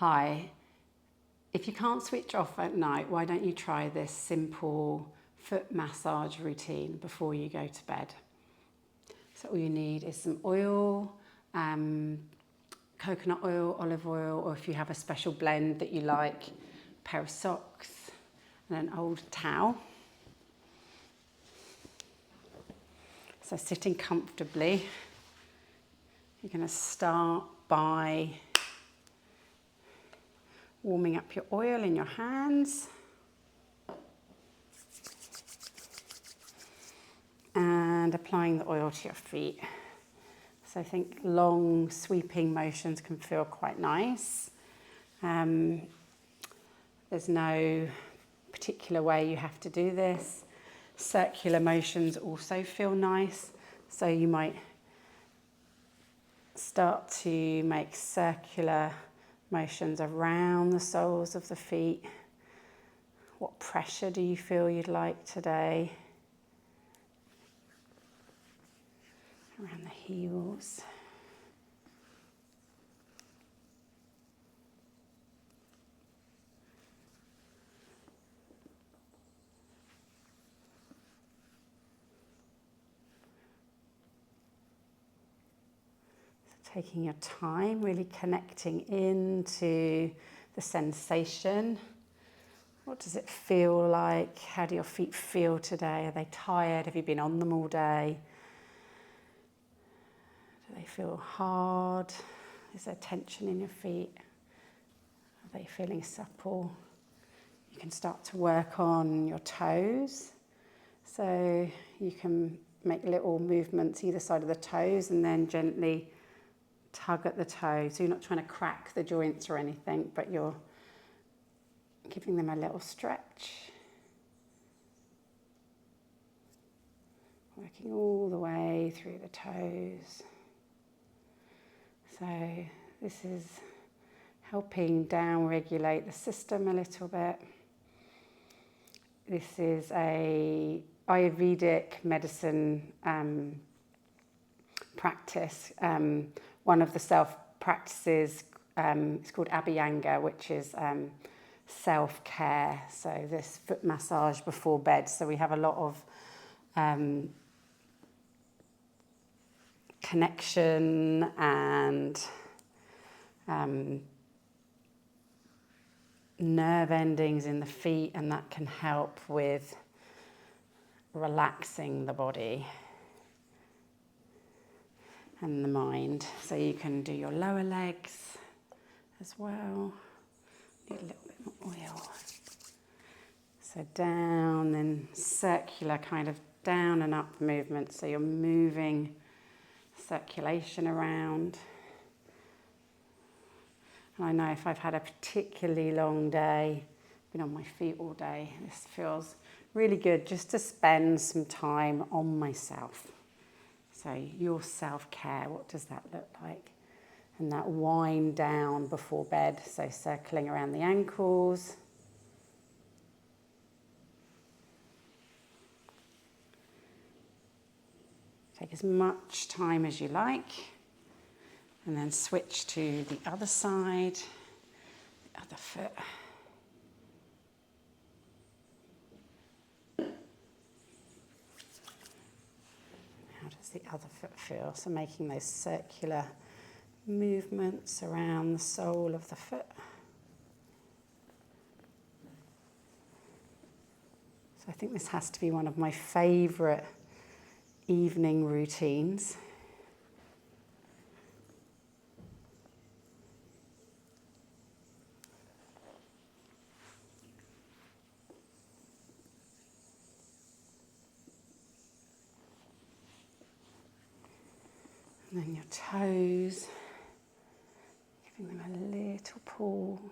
Hi, if you can't switch off at night, why don't you try this simple foot massage routine before you go to bed? So all you need is some oil, coconut oil, olive oil, or if you have a special blend that you like, a pair of socks and an old towel. So sitting comfortably, you're going to start by warming up your oil in your hands and applying the oil to your feet. So I think long sweeping motions can feel quite nice. There's no particular way you have to do this. Circular motions also feel nice. So you might start to make circular motions around the soles of the feet. What pressure do you feel you'd like today? Around the heels. Taking your time, really connecting into the sensation. What does it feel like? How do your feet feel today? Are they tired? Have you been on them all day? Do they feel hard? Is there tension in your feet? Are they feeling supple? You can start to work on your toes. So you can make little movements either side of the toes and then gently tug at the toe. So you're not trying to crack the joints or anything, but you're giving them a little stretch. Working all the way through the toes. So this is helping down-regulate the system a little bit. This is a Ayurvedic medicine practice. One of the self-practices is called Abhyanga, which is self-care. So this foot massage before bed. So we have a lot of connection and nerve endings in the feet, and that can help with relaxing the body and the mind. So you can do your lower legs as well. Need a little bit more oil. So down, then circular kind of down and up movement. So you're moving circulation around. And I know if I've had a particularly long day, been on my feet all day, this feels really good just to spend some time on myself. So your self-care, what does that look like? And that wind down before bed, so circling around the ankles. Take as much time as you like, and then switch to the other side, the other foot. How does the other foot feel? So making those circular movements around the sole of the foot. So I think this has to be one of my favourite evening routines. And then your toes, giving them a little pull,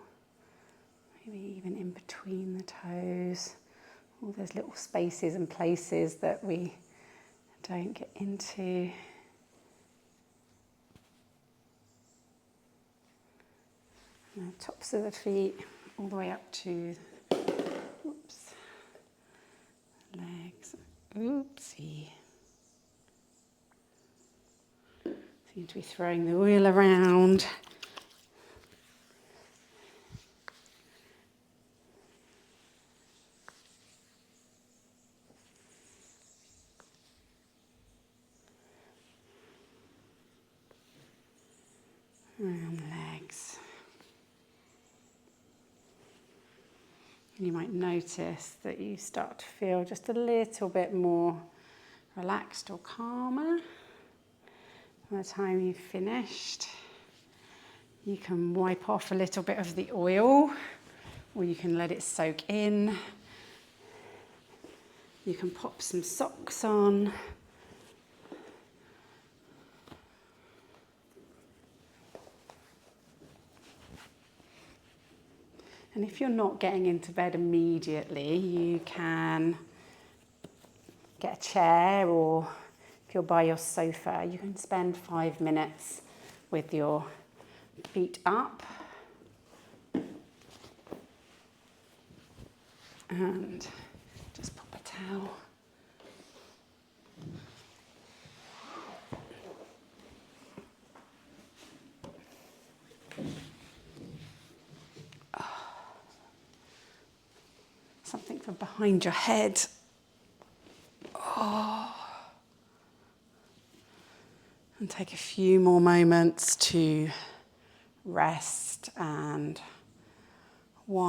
maybe even in between the toes. All those little spaces and places that we don't get into. And the tops of the feet, all the way up to, legs. Oopsie. Seem to be throwing the wheel around. around the legs. And you might notice that you start to feel just a little bit more relaxed or calmer. By the time you've finished, you can wipe off a little bit of the oil, or you can let it soak in. You can pop some socks on. And if you're not getting into bed immediately, you can get a chair, or if you're by your sofa, you can spend 5 minutes with your feet up. And just pop a towel. Something for behind your head. And take a few more moments to rest and wind.